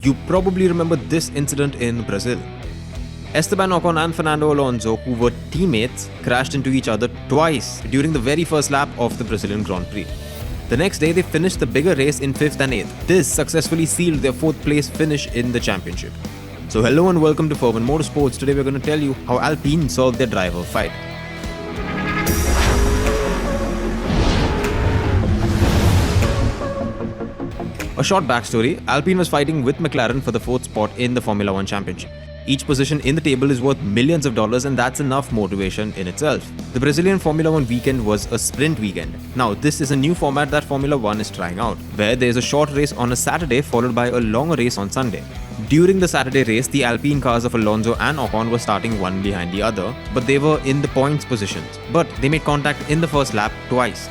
You probably remember this incident in Brazil. Esteban Ocon and Fernando Alonso, who were teammates, crashed into each other twice during the very first lap of the Brazilian Grand Prix. The next day, they finished the bigger race in 5th and 8th. This successfully sealed their 4th place finish in the championship. So hello and welcome to Motorsports. Today we're going to tell you how Alpine solved their driver fight. A short backstory, Alpine was fighting with McLaren for the 4th spot in the Formula 1 Championship. Each position in the table is worth millions of dollars, and that's enough motivation in itself. The Brazilian Formula 1 weekend was a sprint weekend. Now, this is a new format that Formula 1 is trying out, where there's a short race on a Saturday followed by a longer race on Sunday. During the Saturday race, the Alpine cars of Alonso and Ocon were starting one behind the other, but they were in the points positions. But they made contact in the first lap twice.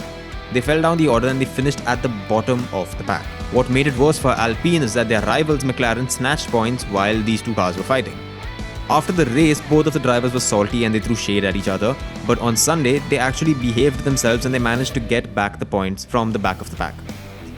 They fell down the order and they finished at the bottom of the pack. What made it worse for Alpine is that their rivals McLaren snatched points while these two cars were fighting. After the race, both of the drivers were salty and they threw shade at each other, but on Sunday, they actually behaved themselves and they managed to get back the points from the back of the pack.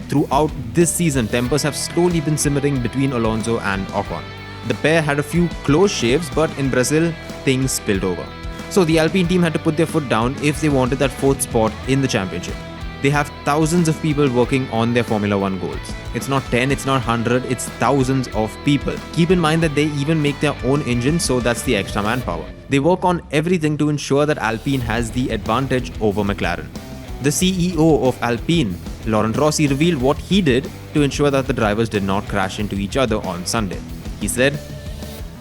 Throughout this season, tempers have slowly been simmering between Alonso and Ocon. The pair had a few close shaves, but in Brazil, things spilled over. So the Alpine team had to put their foot down if they wanted that 4th spot in the championship. They have thousands of people working on their Formula 1 goals. It's not 10, it's not 100, it's thousands of people. Keep in mind that they even make their own engine, so that's the extra manpower. They work on everything to ensure that Alpine has the advantage over McLaren. The CEO of Alpine, Laurent Rossi, revealed what he did to ensure that the drivers did not crash into each other on Sunday. He said,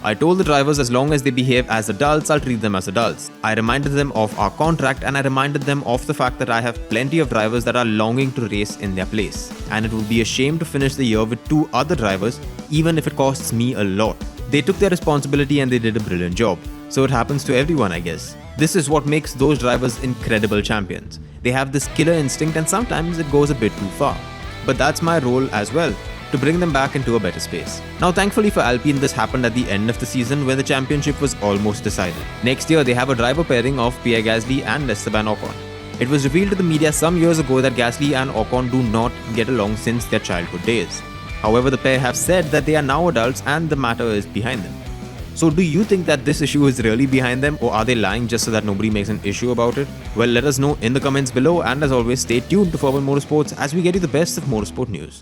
"I told the drivers as long as they behave as adults, I'll treat them as adults. I reminded them of our contract and I reminded them of the fact that I have plenty of drivers that are longing to race in their place. And it would be a shame to finish the year with 2 other drivers, even if it costs me a lot." They took their responsibility and they did a brilliant job. So it happens to everyone, I guess. This is what makes those drivers incredible champions. They have this killer instinct and sometimes it goes a bit too far. But that's my role as well, to bring them back into a better space. Now, thankfully for Alpine, this happened at the end of the season when the championship was almost decided. Next year, they have a driver pairing of Pierre Gasly and Esteban Ocon. It was revealed to the media some years ago that Gasly and Ocon do not get along since their childhood days. However, the pair have said that they are now adults and the matter is behind them. So do you think that this issue is really behind them, or are they lying just so that nobody makes an issue about it? Well, let us know in the comments below, and as always, stay tuned to Motorsports as we get you the best of motorsport news.